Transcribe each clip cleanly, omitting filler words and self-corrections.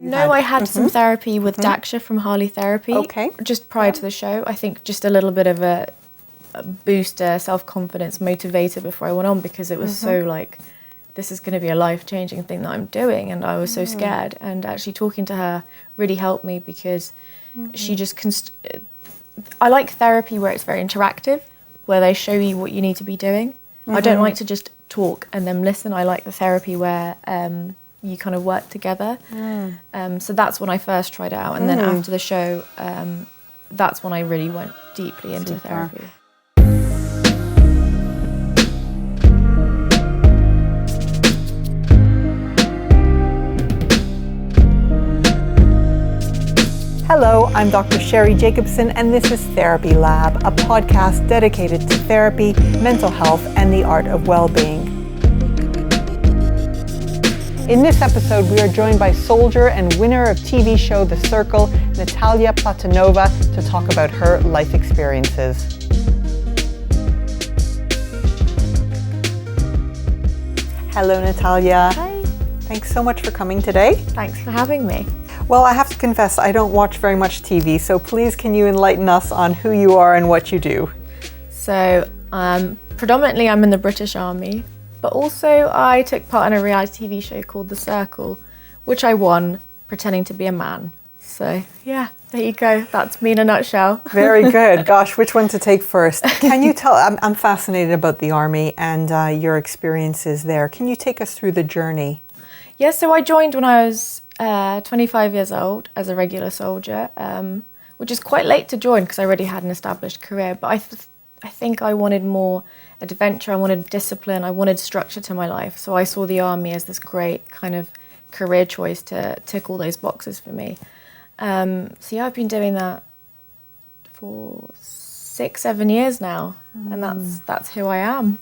No, I had some therapy with Daksha from Harley Therapy. Okay. Just prior to the show. I think just a little bit of a booster, self-confidence, motivator before I went on, because it was so like, this is going to be a life-changing thing that I'm doing, and I was so scared. And actually talking to her really helped me, because she just I like therapy where it's very interactive, where they show you what you need to be doing. I don't like to just talk and then listen. I like the therapy where you kind of work together. So that's when I first tried it out, and then after the show, that's when I really went deeply into therapy. Hello, I'm Dr. Sheri Jacobson, and this is Therapy Lab, a podcast dedicated to therapy, mental health, and the art of well-being. In this episode, we are joined by soldier and winner of TV show The Circle, Natalya Platonova, to talk about her life experiences. Hello, Natalya. Hi. Thanks so much for coming today. Thanks for having me. Well, I have to confess, I don't watch very much TV, so please can you enlighten us on who you are and what you do? So, predominantly I'm in the British Army, but also I took part in a reality TV show called The Circle, which I won pretending to be a man. So, yeah, there you go. That's me in a nutshell. Very good. Gosh, which one to take first? Can you tell, I'm fascinated about the Army and your experiences there. Can you take us through the journey? Yeah, so I joined when I was 25 years old as a regular soldier, which is quite late to join because I already had an established career. But I think I wanted more adventure, I wanted discipline, I wanted structure to my life. So I saw the Army as this great kind of career choice to tick all those boxes for me. So yeah, I've been doing that for 6-7 years now, and that's who I am.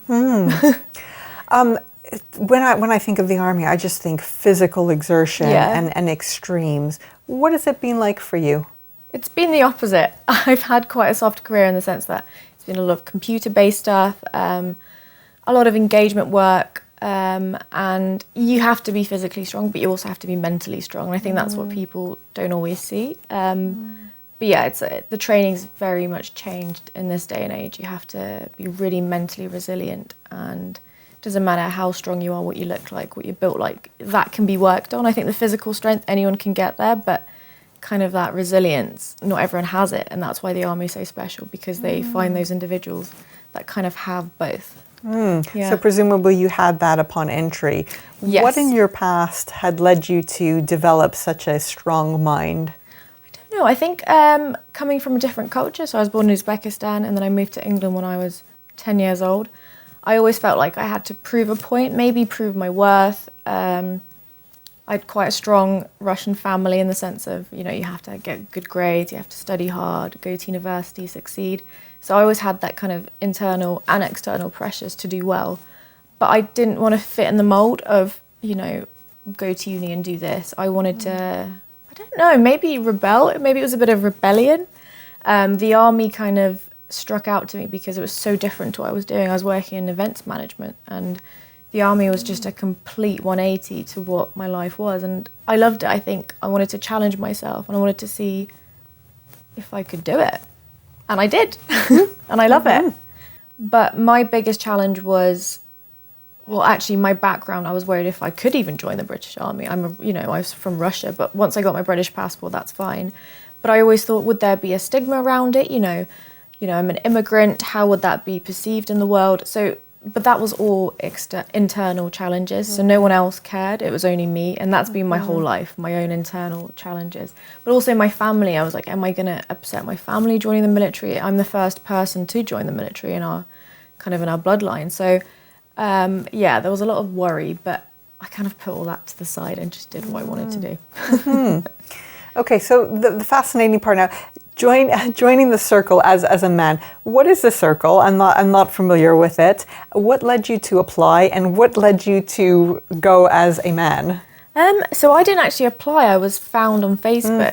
When I think of the Army, I just think physical exertion and extremes. What has it been like for you? It's been the opposite. I've had quite a soft career in the sense that it's been a lot of computer-based stuff, a lot of engagement work, and you have to be physically strong, but you also have to be mentally strong. And I think that's what people don't always see. But yeah, the training's very much changed in this day and age. You have to be really mentally resilient, and doesn't matter how strong you are, what you look like, what you're built like, that can be worked on. I think the physical strength, anyone can get there, but kind of that resilience, not everyone has it. And that's why the Army is so special, because they find those individuals that kind of have both. Yeah. So presumably you had that upon entry. Yes. What in your past had led you to develop such a strong mind? I don't know. I think coming from a different culture, so I was born in Uzbekistan and then I moved to England when I was 10 years old. I always felt like I had to prove a point, maybe prove my worth. I had quite a strong Russian family in the sense of, you have to get good grades, you have to study hard, go to university, succeed. So I always had that kind of internal and external pressures to do well. But I didn't want to fit in the mold of, go to uni and do this. I wanted to, I don't know, maybe rebel. Maybe it was a bit of rebellion. The Army kind of struck out to me because it was so different to what I was doing. I was working in events management, and the Army was just a complete 180 to what my life was, and I loved it. I think I wanted to challenge myself, and I wanted to see if I could do it, and I did. And I love it. But my biggest challenge was, well, actually my background, I was worried if I could even join the British Army. I was from Russia, but once I got my British passport, that's fine. But I always thought, would there be a stigma around it? I'm an immigrant, how would that be perceived in the world? So, but that was all internal challenges, so no one else cared, it was only me, and that's been my whole life, my own internal challenges. But also my family, I was like, am I going to upset my family joining the military? I'm the first person to join the military in our bloodline. So, there was a lot of worry, but I kind of put all that to the side and just did what I wanted to do. Okay, so the fascinating part now, joining the Circle as a man. What is the Circle? I'm not familiar with it. What led you to apply, and what led you to go as a man? So I didn't actually apply. I was found on Facebook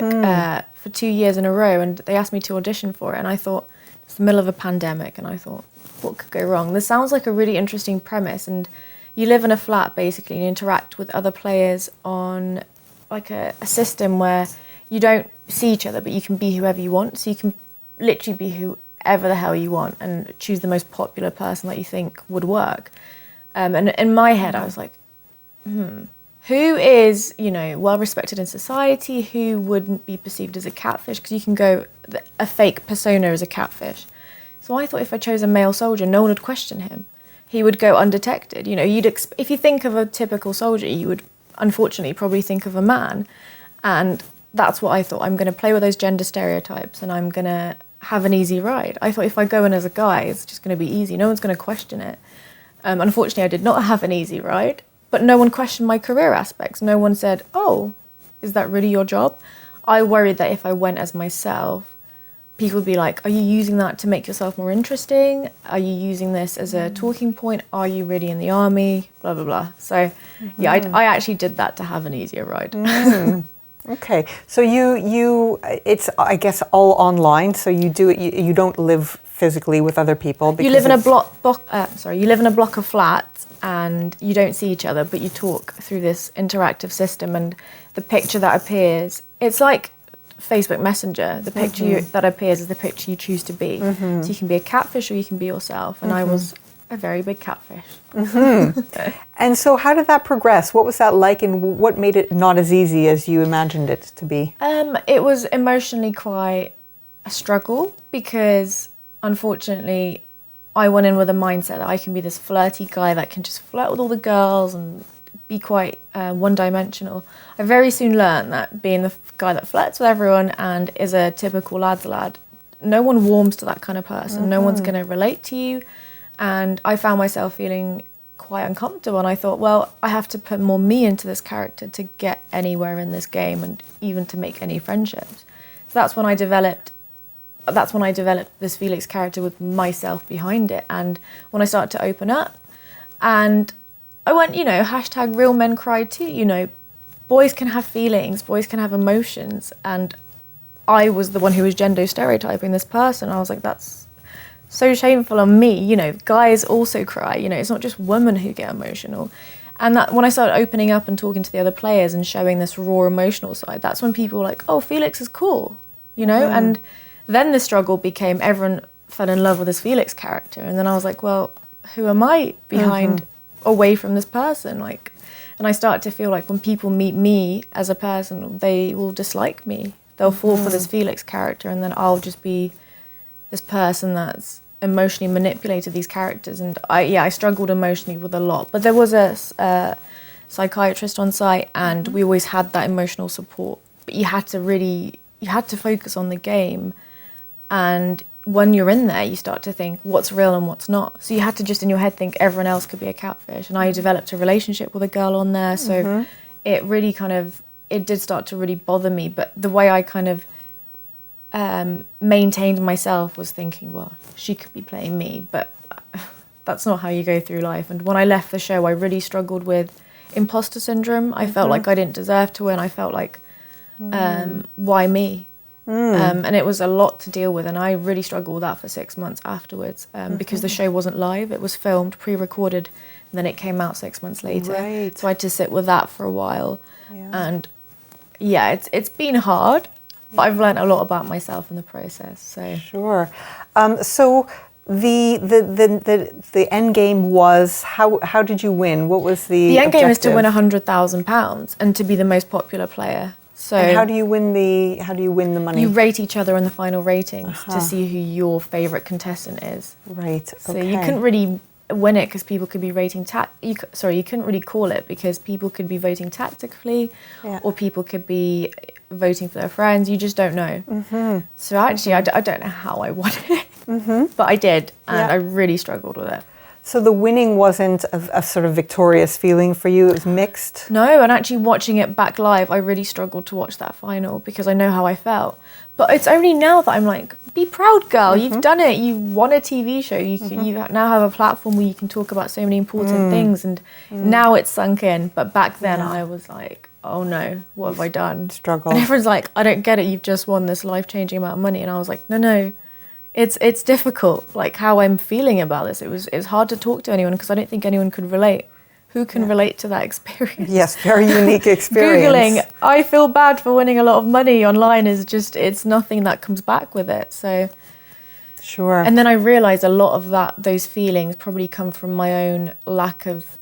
for 2 years in a row, and they asked me to audition for it. And I thought, it's the middle of a pandemic, and I thought, what could go wrong? This sounds like a really interesting premise, and you live in a flat basically, and you interact with other players on like a system where you don't see each other, but you can be whoever you want. So you can literally be whoever the hell you want and choose the most popular person that you think would work. And in my head, I was like, who is, you know, well respected in society, who wouldn't be perceived as a catfish? Because you can go, a fake persona as a catfish. So I thought if I chose a male soldier, no one would question him. He would go undetected. You know, if you think of a typical soldier, you would unfortunately probably think of a man. And that's what I thought. I'm going to play with those gender stereotypes and I'm going to have an easy ride. I thought if I go in as a guy, it's just going to be easy. No one's going to question it. Unfortunately, I did not have an easy ride, but no one questioned my career aspects. No one said, oh, is that really your job? I worried that if I went as myself, people would be like, are you using that to make yourself more interesting? Are you using this as a talking point? Are you really in the army? Blah, blah, blah. So, yeah, I actually did that to have an easier ride. Okay, so it's, I guess, all online. So you do it. You don't live physically with other people. You live in a You live in a block of flats, and you don't see each other, but you talk through this interactive system. And the picture that appears, it's like Facebook Messenger. The picture that appears is the picture you choose to be. So you can be a catfish or you can be yourself. And I was a very big catfish. And so how did that progress? What was that like, and what made it not as easy as you imagined it to be? It was emotionally quite a struggle because, unfortunately, I went in with a mindset that I can be this flirty guy that can just flirt with all the girls and be quite one-dimensional. I very soon learned that being the guy that flirts with everyone and is a typical lad's lad, no one warms to that kind of person. No one's going to relate to you. And I found myself feeling quite uncomfortable, and I thought, well, I have to put more me into this character to get anywhere in this game and even to make any friendships. So that's when I developed this Felix character with myself behind it. And when I started to open up, and I went, you know, hashtag real men cry too, you know, boys can have feelings, boys can have emotions. And I was the one who was gender stereotyping this person. I was like, that's so shameful on me, you know, guys also cry, you know, it's not just women who get emotional. And that when I started opening up and talking to the other players and showing this raw emotional side, that's when people were like, oh, Felix is cool, you know? And then the struggle became everyone fell in love with this Felix character. And then I was like, well, who am I behind, away from this person? Like, and I started to feel like when people meet me as a person, they will dislike me. They'll fall for this Felix character, and then I'll just be this person that's emotionally manipulated these characters. And I struggled emotionally with a lot. But there was a psychiatrist on site, and we always had that emotional support. But you had to focus on the game. And when you're in there, you start to think what's real and what's not. So you had to just in your head think everyone else could be a catfish. And I developed a relationship with a girl on there. So it really it did start to really bother me. But the way I kind of maintained myself was thinking, well, she could be playing me, but that's not how you go through life. And when I left the show, I really struggled with imposter syndrome. I felt like I didn't deserve to win. I felt like, why me? And it was a lot to deal with, and I really struggled with that for 6 months afterwards because the show wasn't live. It was filmed, pre-recorded, and then it came out 6 months later. Right. So I had to sit with that for a while. And yeah, it's been hard. But I've learned a lot about myself in the process. So sure. So the end game was how did you win? What was the end game is to objective? win £100,000 and to be the most popular player. So and how do you win the money? You rate each other in the final ratings to see who your favourite contestant is. Right. Okay. So you couldn't really win it because people could be rating you couldn't really call it because people could be voting tactically, or people could be voting for their friends. You just don't know. So actually, I don't know how I won it, but I did, and I really struggled with it. So the winning wasn't a sort of victorious feeling for you. It was mixed. No, and actually watching it back live, I really struggled to watch that final because I know how I felt. But it's only now that I'm like, be proud, girl. You've done it. You've won a TV show. You now have a platform where you can talk about so many important things. And now it's sunk in. But back then I was like, oh no, what have I done? Struggle. And everyone's like, I don't get it. You've just won this life-changing amount of money. And I was like, no. It's difficult. Like how I'm feeling about this. It was hard to talk to anyone because I don't think anyone could relate. who can relate to that experience? Yes, very unique experience. Googling, I feel bad for winning a lot of money online is just, it's nothing that comes back with it. So, sure. And then I realised a lot of those feelings probably come from my own lack of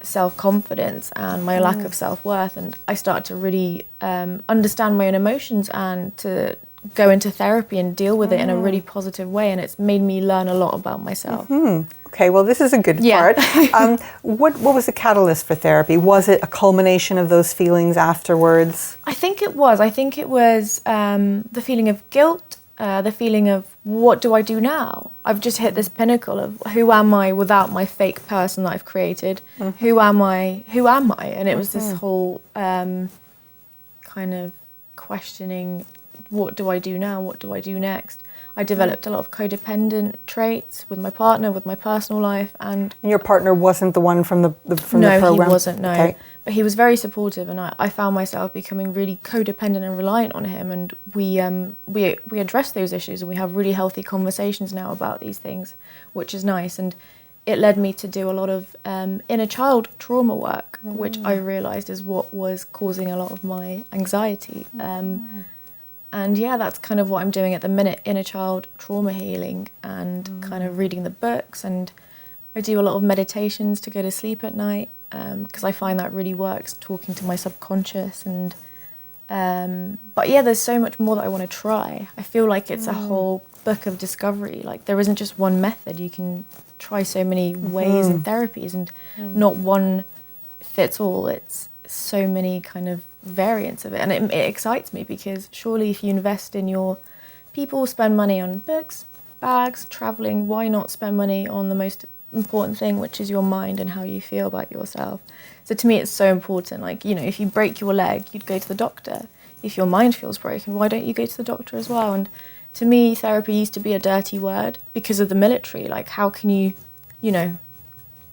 self-confidence and my lack of self-worth. And I started to really understand my own emotions and to go into therapy and deal with it in a really positive way. And it's made me learn a lot about myself. Okay, well, this is a good part. What was the catalyst for therapy? Was it a culmination of those feelings afterwards? I think it was. I think it was the feeling of guilt, the feeling of, what do I do now? I've just hit this pinnacle of who am I without my fake person that I've created? Who am I? Who am I? And it was this whole kind of questioning, what do I do now? What do I do next? I developed a lot of codependent traits with my partner, with my personal life, and your partner wasn't the one from the program? No, he wasn't. No, okay. But he was very supportive, and I found myself becoming really codependent and reliant on him. And we addressed those issues, and we have really healthy conversations now about these things, which is nice. And it led me to do a lot of inner child trauma work, which I realised is what was causing a lot of my anxiety. And yeah, that's kind of what I'm doing at the minute, inner child trauma healing and kind of reading the books. And I do a lot of meditations to go to sleep at night because I find that really works, talking to my subconscious. And but yeah, there's so much more that I want to try. I feel like it's a whole book of discovery. Like there isn't just one method. You can try so many ways and therapies, and not one fits all. It's so many kind of variants of it, and it excites me because surely if you invest in your people, spend money on books, bags, traveling, why not spend money on the most important thing, which is your mind and how you feel about yourself? So to me it's so important. Like, you know, if you break your leg, you'd go to the doctor. If your mind feels broken, why don't you go to the doctor as well? And to me, therapy used to be a dirty word because of the military. Like, how can you know,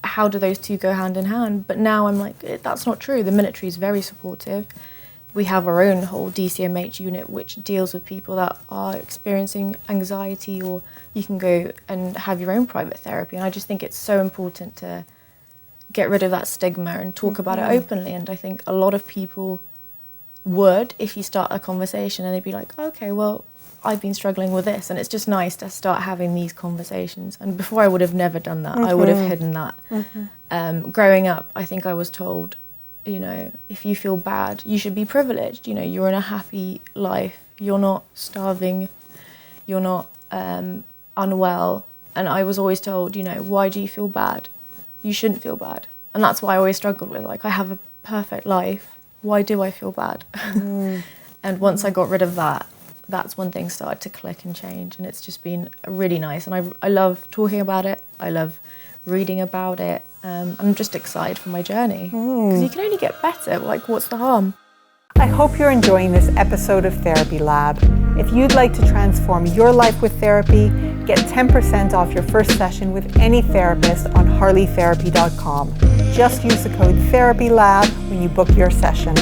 how do those two go hand in hand? But now I'm like, that's not true. The military is very supportive. We have our own whole DCMH unit which deals with people that are experiencing anxiety, or you can go and have your own private therapy. And I just think it's so important to get rid of that stigma and talk about it openly. And I think a lot of people would, if you start a conversation, and they'd be like, okay, well, I've been struggling with this, and it's just nice to start having these conversations. And before I would have never done that. I would have hidden that. Growing up, I think I was told, you know, if you feel bad, you should be privileged. You know, you're in a happy life. You're not starving. You're not unwell. And I was always told, you know, why do you feel bad? You shouldn't feel bad. And that's why I always struggled with, like, I have a perfect life. Why do I feel bad? And once I got rid of that, that's when things started to click and change. And it's just been really nice. And I love talking about it. I love reading about it. I'm just excited for my journey because you can only get better. Like, what's the harm? I hope you're enjoying this episode of Therapy Lab. If you'd like to transform your life with therapy, get 10% off your first session with any therapist on harleytherapy.com. Just use the code THERAPYLAB when you book your session.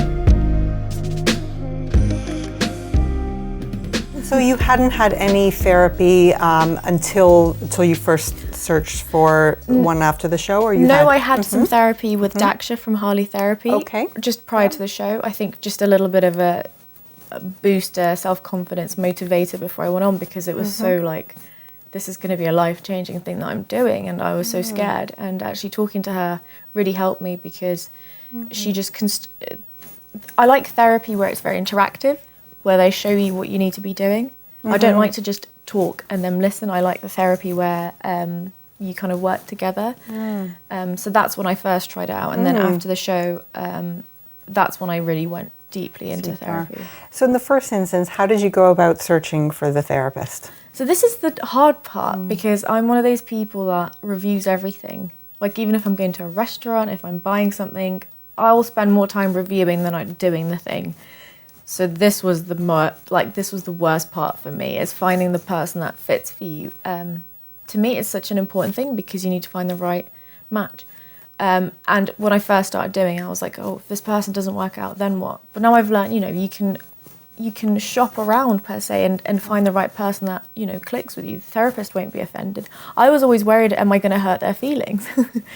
So you hadn't had any therapy until you first searched for one after the show, or you? No, I had some therapy with Daksha from Harley Therapy. Okay. Just prior to the show, I think just a little bit of a booster, self-confidence motivator before I went on, because it was so like, this is going to be a life-changing thing that I'm doing, and I was so scared. And actually talking to her really helped me because she just I like therapy where it's very interactive, where they show you what you need to be doing. I don't like to just talk and then listen. I like the therapy where you kind of work together. So that's when I first tried it out. And then after the show, that's when I really went deeply into therapy. So in the first instance, how did you go about searching for the therapist? So this is the hard part because I'm one of those people that reviews everything. Like, even if I'm going to a restaurant, if I'm buying something, I'll spend more time reviewing than I'm doing the thing. So this was the worst part for me, is finding the person that fits for you. To me, it's such an important thing because you need to find the right match. And when I first started doing it, I was like, oh, if this person doesn't work out, then what? But now I've learned, you know, you can shop around per se and find the right person that, you know, clicks with you. The therapist won't be offended. I was always worried, am I going to hurt their feelings?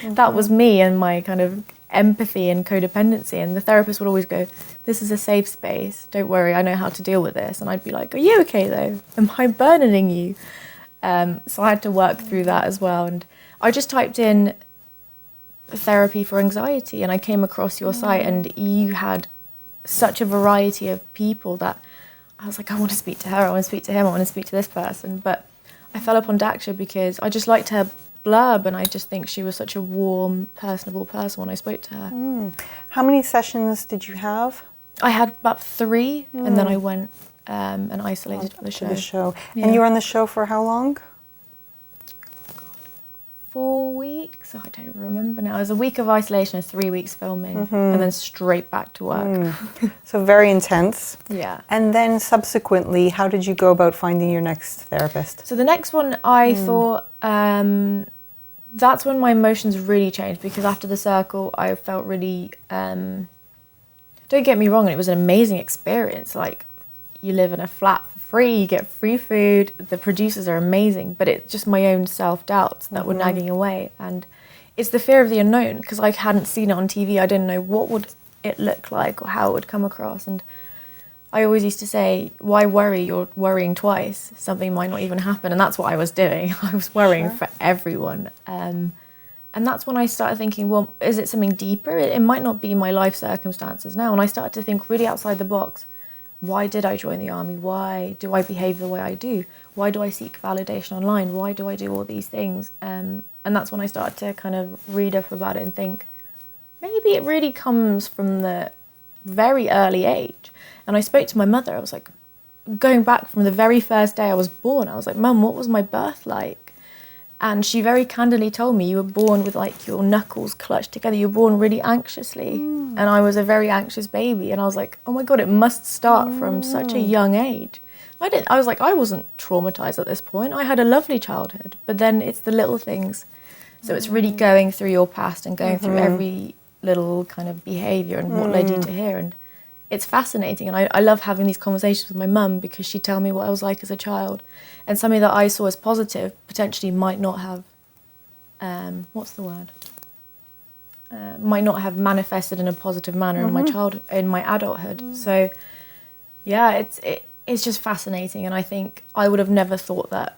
That was me and my kind of empathy and codependency, and the therapist would always go, "This is a safe space, don't worry, I know how to deal with this." And I'd be like, "Are you okay though? Am I burdening you?" So I had to work through that as well. And I just typed in therapy for anxiety, and I came across your site, and you had such a variety of people that I was like, I want to speak to her, I want to speak to him, I want to speak to this person. But I fell upon Daksha because I just liked her blurb, and I just think she was such a warm, personable person when I spoke to her. How many sessions did you have? I had about 3, and then I went and isolated for the show. Yeah. And you were on the show for how long? 4 weeks. I don't remember now. It was a week of isolation, 3 weeks filming, and then straight back to work. So very intense. Yeah. And then subsequently, how did you go about finding your next therapist? So the next one, I thought, that's when my emotions really changed, because after the Circle, I felt really, don't get me wrong, it was an amazing experience. Like, you live in a flat for free, you get free food, the producers are amazing, but it's just my own self-doubts that were nagging away. And it's the fear of the unknown, because I hadn't seen it on TV. I didn't know what would it look like or how it would come across. And I always used to say, why worry? You're worrying twice. Something might not even happen. And that's what I was doing. I was worrying for everyone. And that's when I started thinking, well, is it something deeper? It might not be my life circumstances now. And I started to think really outside the box. Why did I join the army? Why do I behave the way I do? Why do I seek validation online? Why do I do all these things? And that's when I started to kind of read up about it and think, maybe it really comes from the very early age. And I spoke to my mother. I was like, going back from the very first day I was born, I was like, Mum, what was my birth like? And she very candidly told me, you were born with like your knuckles clutched together. You were born really anxiously. And I was a very anxious baby. And I was like, oh my God, it must start from such a young age. I was like, I wasn't traumatized at this point. I had a lovely childhood. But then it's the little things. So it's really going through your past and going through every little kind of behavior and what led you to here. And it's fascinating. And I love having these conversations with my mum, because she'd tell me what I was like as a child. And something that I saw as positive potentially might not have, might not have manifested in a positive manner in my adulthood. So, yeah, it's just fascinating. And I think I would have never thought that,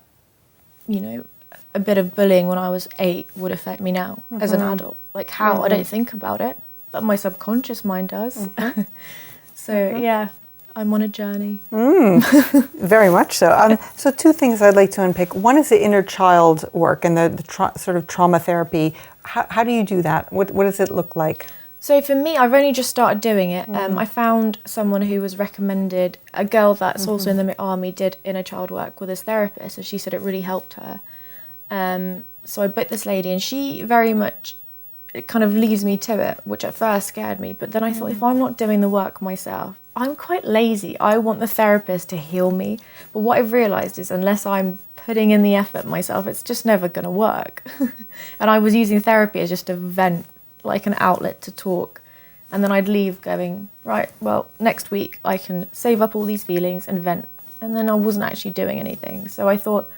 you know, a bit of bullying when I was 8 would affect me now as an adult. Like how? I don't think about it, but my subconscious mind does. So, yeah. I'm on a journey. Very much so. So 2 things I'd like to unpick. One is the inner child work and the sort of trauma therapy. How do you do that? What does it look like? So for me, I've only just started doing it. I found someone who was recommended, a girl that's also in the army did inner child work with this therapist, and she said it really helped her. So I booked this lady, and she very much, it kind of leads me to it, which at first scared me. But then I thought, if I'm not doing the work myself, I'm quite lazy. I want the therapist to heal me. But what I've realised is unless I'm putting in the effort myself, it's just never going to work. And I was using therapy as just a vent, like an outlet to talk. And then I'd leave going, right, well, next week I can save up all these feelings and vent. And then I wasn't actually doing anything. So I thought,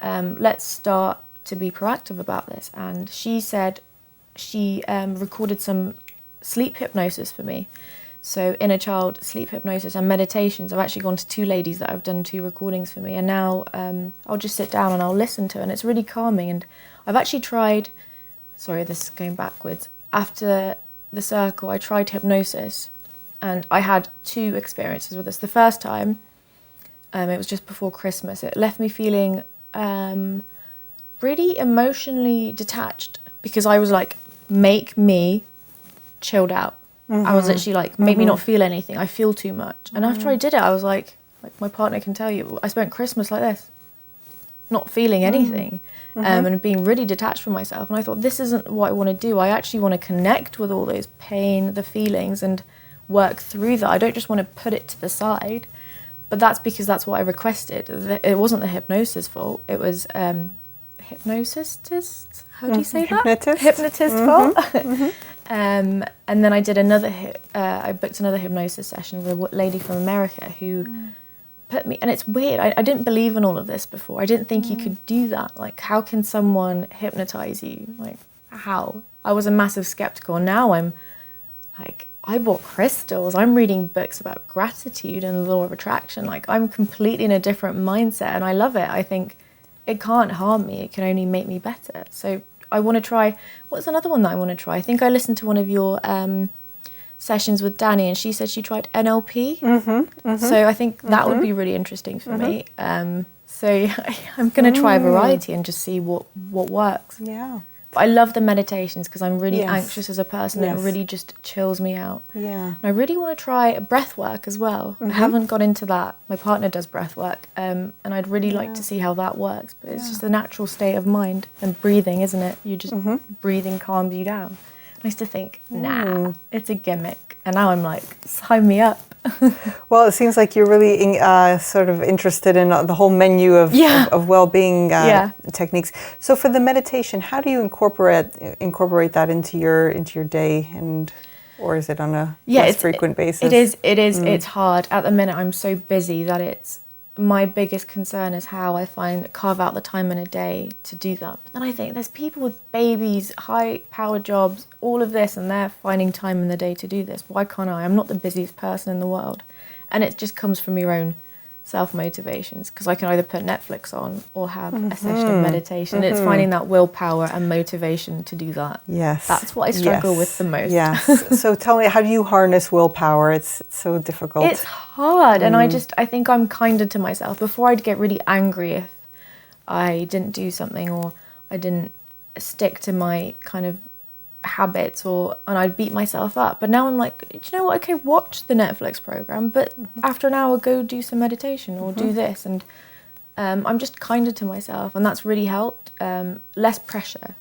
let's start to be proactive about this. And she said she recorded some sleep hypnosis for me. So inner child sleep hypnosis and meditations. I've actually gone to 2 ladies that have done 2 recordings for me. And now I'll just sit down and I'll listen to it. And it's really calming. And I've actually tried, sorry, this is going backwards. After the Circle, I tried hypnosis. And I had 2 experiences with this. The first time, it was just before Christmas. It left me feeling really emotionally detached, because I was like, make me chilled out. I was actually like, make me not feel anything. I feel too much. And after I did it, I was like my partner can tell you, I spent Christmas like this, not feeling anything, and being really detached from myself. And I thought, this isn't what I want to do. I actually want to connect with all those pain, the feelings, and work through that. I don't just want to put it to the side. But that's because that's what I requested. It wasn't the hypnosis fault. It was hypnotist. How do you say that? Hypnotist fault. And then I did I booked another hypnosis session with a lady from America who put me, and it's weird. I didn't believe in all of this before. I didn't think you could do that. Like, how can someone hypnotize you? Like, how? I was a massive skeptical. Now I'm like, I bought crystals. I'm reading books about gratitude and the law of attraction. Like, I'm completely in a different mindset, and I love it. I think it can't harm me. It can only make me better. So I want to try. What's another one that I want to try? I think I listened to one of your sessions with Danny, and she said she tried NLP. So I think that would be really interesting for me. So I'm going to try a variety and just see what works. Yeah. But I love the meditations because I'm really anxious as a person. Yes. It really just chills me out. Yeah. And I really want to try breath work as well. I haven't got into that. My partner does breath work, and I'd really like to see how that works. But it's just a natural state of mind and breathing, isn't it? You just breathing calms you down. I used to think, nah, it's a gimmick. And now I'm like, sign me up. Well, it seems like you're really sort of interested in the whole menu of well-being techniques. So for the meditation, how do you incorporate that into your day, or is it on a less frequent basis? It is. It's hard. At the minute, I'm so busy that it's my biggest concern is how I carve out the time in a day to do that. But then I think there's people with babies, high-powered jobs, all of this, and they're finding time in the day to do this. Why can't I? I'm not the busiest person in the world. And it just comes from your own self-motivations, because I can either put Netflix on or have a session of meditation. It's finding that willpower and motivation to do that. Yes. That's what I struggle with the most. Yes. So tell me, how do you harness willpower? It's so difficult. It's hard, and I think I'm kinder to myself. Before, I'd get really angry if I didn't do something or I didn't stick to my kind of habits, and I'd beat myself up. But now I'm like, do you know what? Okay, watch the Netflix program, but after an hour, go do some meditation or do this. And I'm just kinder to myself, and that's really helped. Less pressure,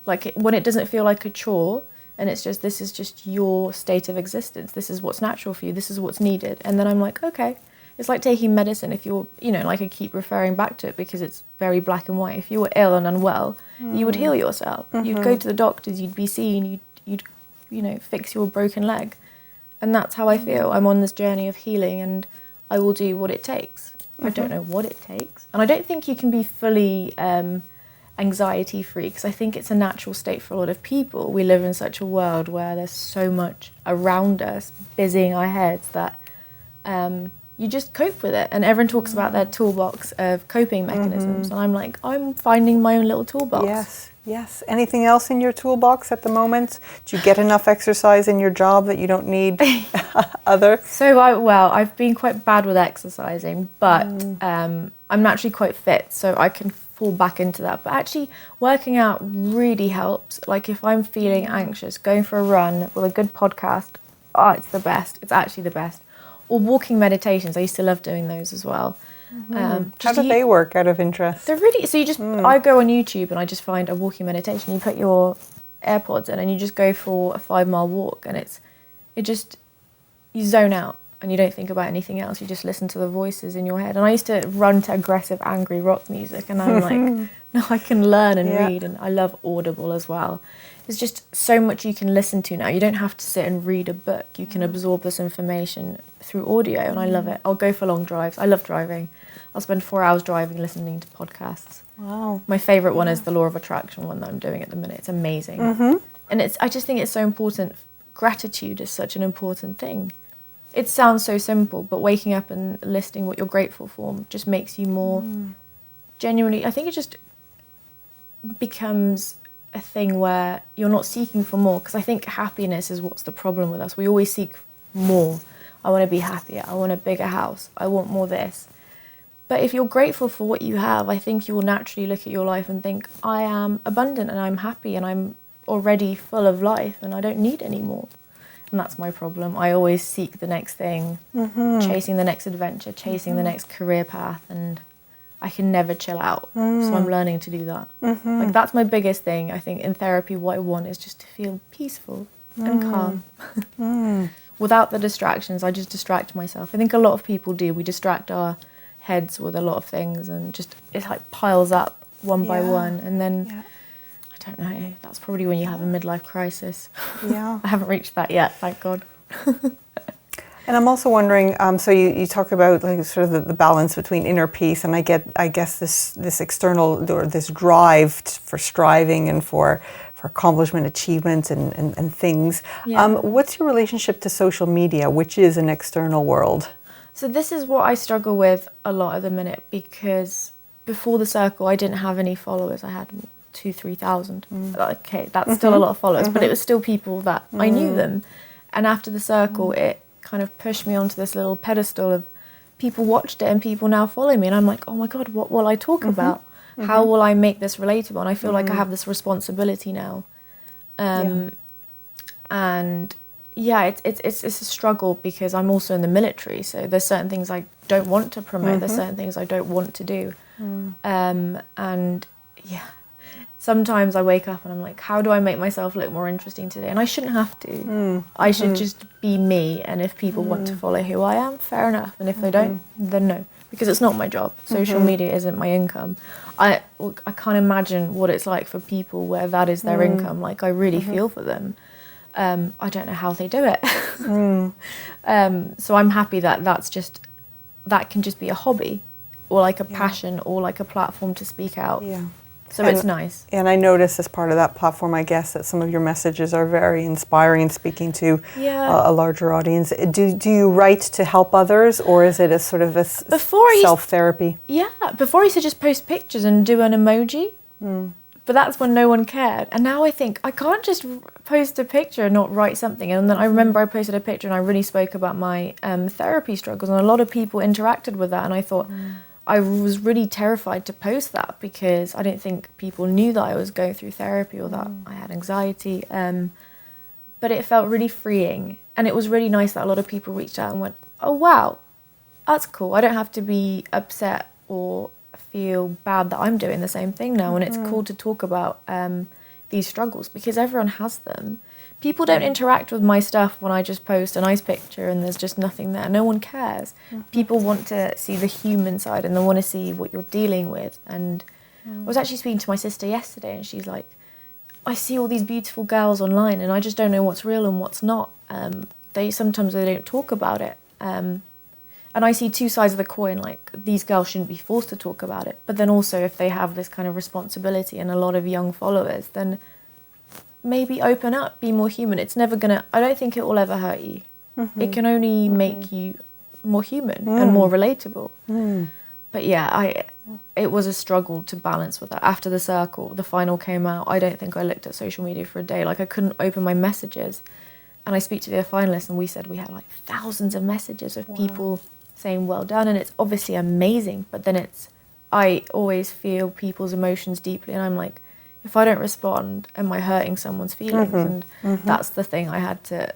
when it doesn't feel like a chore, and it's just, this is just your state of existence. This is what's natural for you. This is what's needed. And then I'm like, okay. It's like taking medicine. If you're, like I keep referring back to it because it's very black and white. If you were ill and unwell, you would heal yourself. You'd go to the doctors, you'd be seen, you'd fix your broken leg. And that's how I feel. I'm on this journey of healing, and I will do what it takes. I don't know what it takes. And I don't think you can be fully anxiety-free, because I think it's a natural state for a lot of people. We live in such a world where there's so much around us busying our heads that you just cope with it. And everyone talks about their toolbox of coping mechanisms. And I'm like, I'm finding my own little toolbox. Yes. Anything else in your toolbox at the moment? Do you get enough exercise in your job that you don't need other? So I've been quite bad with exercising, but I'm naturally quite fit, so I can fall back into that. But actually working out really helps. Like if I'm feeling anxious, going for a run with a good podcast, it's the best. It's actually the best. Or walking meditations. I used to love doing those as well. How do they work, out of interest? They're really, so you just, I go on YouTube and I just find a walking meditation. You put your AirPods in and you just go for a 5-mile walk, and you zone out and you don't think about anything else. You just listen to the voices in your head. And I used to run to aggressive, angry rock music, and I'm like, no, I can learn and read, and I love Audible as well. There's just so much you can listen to now. You don't have to sit and read a book. You can absorb this information through audio, and I love it. I'll go for long drives. I love driving. I'll spend 4 hours driving, listening to podcasts. Wow. My favourite one is the law of attraction one that I'm doing at the minute. It's amazing. And I just think it's so important. Gratitude is such an important thing. It sounds so simple, but waking up and listing what you're grateful for just makes you more genuinely, I think it just becomes a thing where you're not seeking for more, because I think happiness is what's the problem with us. We always seek more. I want to be happier. I want a bigger house. I want more this. But if you're grateful for what you have, I think you will naturally look at your life and think, I am abundant and I'm happy and I'm already full of life and I don't need any more. And that's my problem. I always seek the next thing, chasing the next adventure, chasing the next career path, and I can never chill out. So I'm learning to do that. Like that's my biggest thing. I think in therapy, what I want is just to feel peaceful and calm. Without the distractions, I just distract myself. I think a lot of people do. We distract our heads with a lot of things, and just it like piles up one by one, and then I don't know, that's probably when you have a midlife crisis. I haven't reached that yet, thank God. And I'm also wondering, so you talk about like sort of the balance between inner peace, and I guess this external, or this drive for striving and for accomplishment, achievement, and things. Yeah. What's your relationship to social media, which is an external world? So this is what I struggle with a lot at the minute, because before the circle I didn't have any followers. I had 2,000-3,000. Okay, that's still a lot of followers, but it was still people that I knew them. And after the circle, it kind of pushed me onto this little pedestal of people watched it and people now follow me, and I'm like, oh my God, what will I talk about? How will I make this relatable? And I feel like I have this responsibility now. And yeah, it's a struggle, because I'm also in the military, so there's certain things I don't want to promote, there's certain things I don't want to do. And yeah, sometimes I wake up and I'm like, how do I make myself look more interesting today? And I shouldn't have to. I should just be me, and if people want to follow who I am, fair enough. And if they don't, then no, because it's not my job. Social media isn't my income. I can't imagine what it's like for people where that is their income. Like, I really feel for them. I don't know how they do it. So I'm happy that that can just be a hobby, or like a passion, or like a platform to speak out. Yeah. So it's nice. And I notice as part of that platform, I guess, that some of your messages are very inspiring and speaking to a larger audience. Do you write to help others, or is it a sort of a self-therapy? Yeah, before I used to just post pictures and do an emoji, but that's when no one cared. And now I think I can't just post a picture and not write something. And then I remember I posted a picture and I really spoke about my therapy struggles, and a lot of people interacted with that, and I thought, I was really terrified to post that, because I didn't think people knew that I was going through therapy, or that I had anxiety. But it felt really freeing, and it was really nice that a lot of people reached out and went, oh wow, that's cool. I don't have to be upset or feel bad that I'm doing the same thing now. And it's cool to talk about these struggles, because everyone has them. People don't interact with my stuff when I just post a nice picture and there's just nothing there. No one cares. People want to see the human side, and they want to see what you're dealing with. And I was actually speaking to my sister yesterday, and she's like, I see all these beautiful girls online and I just don't know what's real and what's not. Sometimes they don't talk about it. And I see two sides of the coin, like, these girls shouldn't be forced to talk about it. But then also, if they have this kind of responsibility and a lot of young followers, then maybe open up, be more human. It's never gonna, I don't think it will ever hurt you. It can only make you more human and more relatable. But yeah, it was a struggle to balance with that. After the circle, the final came out, I don't think I looked at social media for a day. Like, I couldn't open my messages. And I speak to the finalists, and we said we had like thousands of messages of people saying well done, and it's obviously amazing, but then I always feel people's emotions deeply, and I'm like, if I don't respond, am I hurting someone's feelings? And that's the thing I had to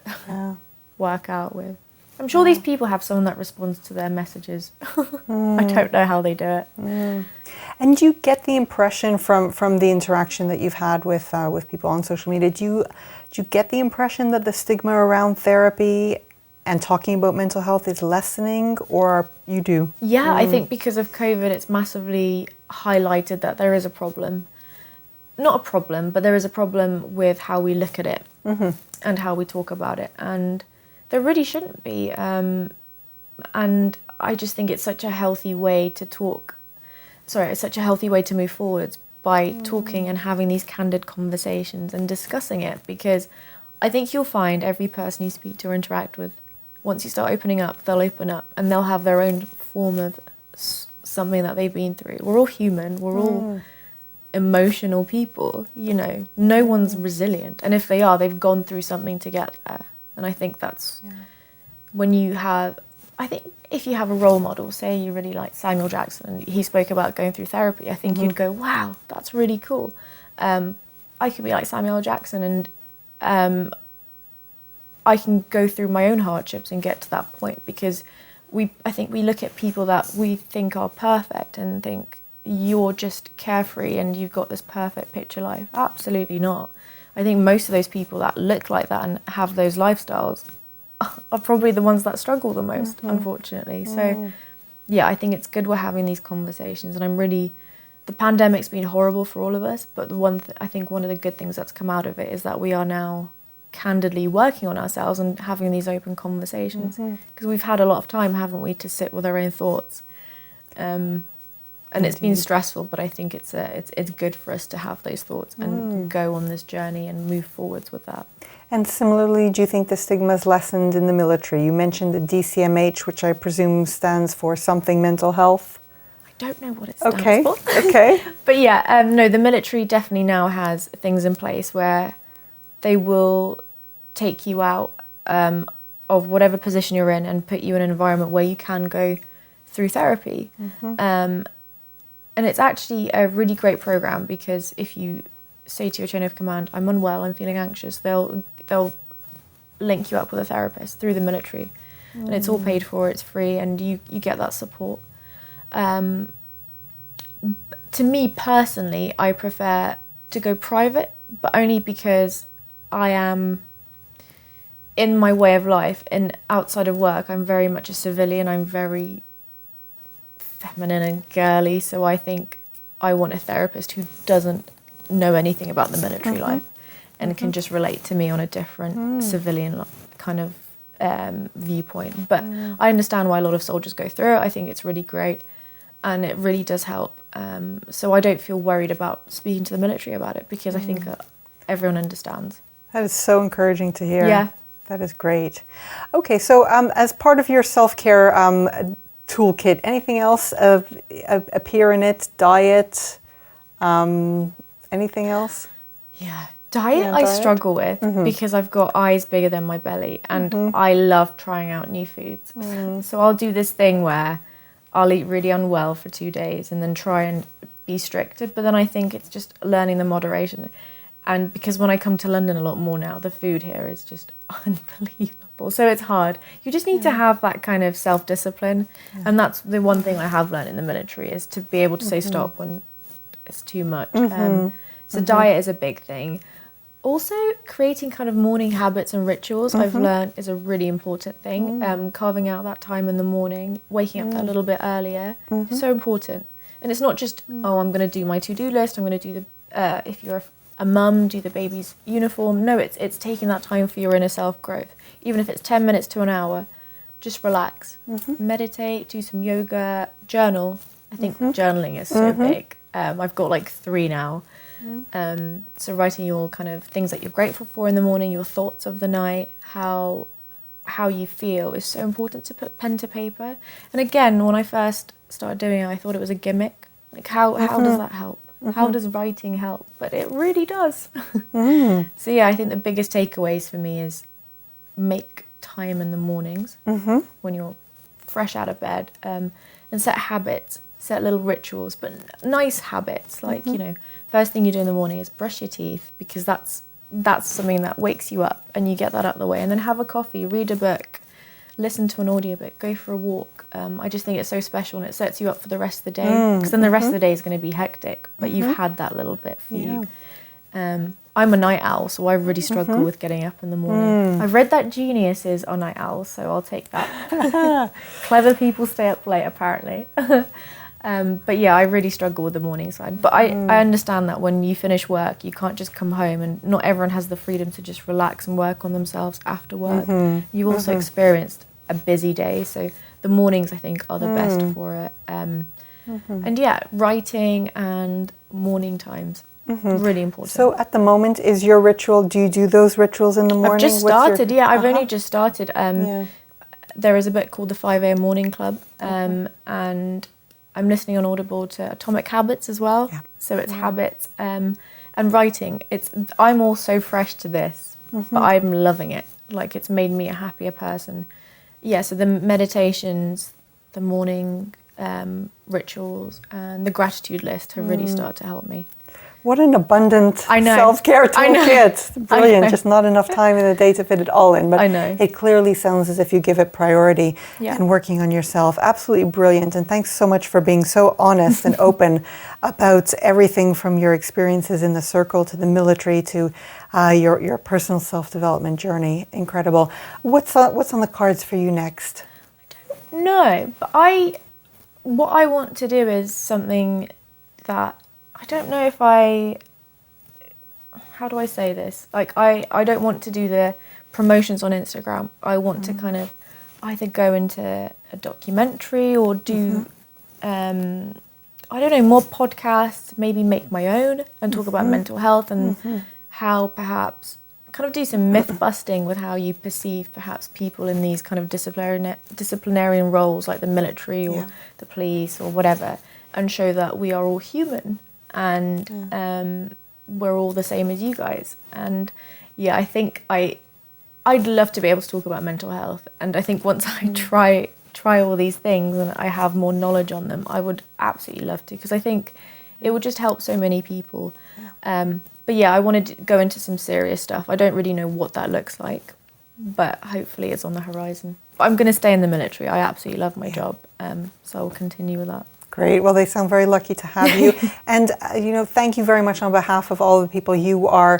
work out with. I'm sure these people have someone that responds to their messages. I don't know how they do it. And do you get the impression from the interaction that you've had with people on social media, do you get the impression that the stigma around therapy and talking about mental health is lessening, or you do? Yeah, I think because of COVID, it's massively highlighted that there is a problem. Not a problem, but there is a problem with how we look at it and how we talk about it. And there really shouldn't be. And I just think it's such a healthy way to talk. Sorry, it's such a healthy way to move forwards by talking and having these candid conversations and discussing it. Because I think you'll find every person you speak to or interact with, once you start opening up, they'll open up and they'll have their own form of something that they've been through. We're all human. We're all emotional people, you know. No one's resilient. And if they are, they've gone through something to get there. And I think that's when you have, I think if you have a role model, say you really like Samuel Jackson and he spoke about going through therapy, I think you'd go, wow, that's really cool. I could be like Samuel Jackson and I can go through my own hardships and get to that point, because I think we look at people that we think are perfect and think you're just carefree and you've got this perfect picture life. Absolutely not. I think most of those people that look like that and have those lifestyles are probably the ones that struggle the most, unfortunately. So yeah, I think it's good we're having these conversations, and the pandemic's been horrible for all of us, but I think one of the good things that's come out of it is that we are now candidly working on ourselves and having these open conversations, because we've had a lot of time, haven't we, to sit with our own thoughts. And And it's been stressful, but I think it's good for us to have those thoughts and go on this journey and move forwards with that. And similarly, do you think the stigma is lessened in the military? You mentioned the DCMH, which I presume stands for something mental health. I don't know what it stands for. Okay. But yeah, no, the military definitely now has things in place where they will take you out of whatever position you're in and put you in an environment where you can go through therapy. And it's actually a really great program, because if you say to your chain of command, I'm unwell, I'm feeling anxious, they'll link you up with a therapist through the military. And it's all paid for, it's free, and you get that support. To me personally, I prefer to go private, but only because I am, in my way of life and outside of work, I'm very much a civilian. I'm very feminine and girly, so I think I want a therapist who doesn't know anything about the military life and can just relate to me on a different civilian kind of viewpoint. But I understand why a lot of soldiers go through it. I think it's really great, and it really does help. So I don't feel worried about speaking to the military about it, because I think everyone understands. That is so encouraging to hear. Yeah. That is great. Okay, so as part of your self-care toolkit, anything else appear in it? Diet? Anything else? Yeah. Diet I struggle with because I've got eyes bigger than my belly, and I love trying out new foods. So I'll do this thing where I'll eat really unwell for 2 days and then try and be stricter. But then I think it's just learning the moderation. And because when I come to London a lot more now, the food here is just unbelievable. So it's hard. You just need to have that kind of self-discipline. And that's the one thing I have learned in the military, is to be able to say stop when it's too much. So diet is a big thing. Also, creating kind of morning habits and rituals, I've learned, is a really important thing. Carving out that time in the morning, waking up a little bit earlier, is so important. And it's not just, oh, I'm going to do my to-do list, I'm going to do the, if you're a mum, do the baby's uniform. No, it's taking that time for your inner self-growth. Even if it's 10 minutes to an hour, just relax. Meditate, do some yoga, journal. I think journaling is so big. I've got like 3 now. So writing your kind of things that you're grateful for in the morning, your thoughts of the night, how you feel is so important, to put pen to paper. And again, when I first started doing it, I thought it was a gimmick. Like how does that help? How does writing help? But it really does. So yeah, I think the biggest takeaways for me is make time in the mornings when you're fresh out of bed, and set habits, set little rituals, but nice habits. Like, you know, first thing you do in the morning is brush your teeth, because that's something that wakes you up, and you get that out of the way. And then have a coffee, read a book, listen to an audiobook, go for a walk. I just think it's so special, and it sets you up for the rest of the day, because then the rest of the day is going to be hectic, but you've had that little bit for you. I'm a night owl, so I really struggle with getting up in the morning. I've read that geniuses are night owls, so I'll take that. Clever people stay up late, apparently. But yeah, I really struggle with the morning side. But I understand that when you finish work, you can't just come home, and not everyone has the freedom to just relax and work on themselves after work. You also experienced a busy day, so the mornings, I think, are the best for it. And yeah, writing and morning times, really important. So at the moment, is your ritual, do you do those rituals in the morning? I've just started, I've only just started. There is a book called the 5 a.m. Morning Club, and I'm listening on Audible to Atomic Habits as well. So it's habits and writing. I'm all so fresh to this, but I'm loving it. Like, it's made me a happier person. Yeah, so the meditations, the morning rituals, and the gratitude list have really started to help me. What an abundant self-care toolkit. Brilliant. Just not enough time in the day to fit it all in. But it clearly sounds as if you give it priority and working on yourself. Absolutely brilliant. And thanks so much for being so honest and open about everything from your experiences in the circle to the military to your personal self-development journey. Incredible. What's on the cards for you next? I don't know. But what I want to do is something that I don't know if how do I say this? Like, I don't want to do the promotions on Instagram. I want to kind of either go into a documentary or do, I don't know, more podcasts, maybe make my own and talk about mental health and how perhaps kind of do some myth busting with how you perceive perhaps people in these kind of disciplinarian roles like the military or the police or whatever, and show that we are all human and we're all the same as you guys. And yeah, I think I'd love to be able to talk about mental health, and I think once I try all these things and I have more knowledge on them, I would absolutely love to, because I think it would just help so many people. But yeah, I want to go into some serious stuff. I don't really know what that looks like, but hopefully it's on the horizon. I'm going to stay in the military. I absolutely love my job, so I'll continue with that. Great. Well, they sound very lucky to have you. And, thank you very much on behalf of all the people you are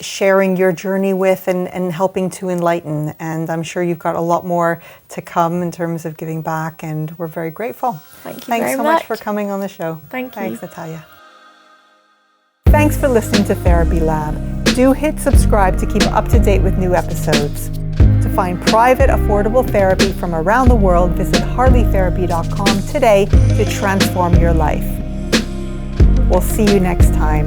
sharing your journey with and helping to enlighten. And I'm sure you've got a lot more to come in terms of giving back, and we're very grateful. Thanks very so much for coming on the show. Thanks, Natalya. Thanks for listening to Therapy Lab. Do hit subscribe to keep up to date with new episodes. To find private, affordable therapy from around the world, visit harleytherapy.com today to transform your life. We'll see you next time.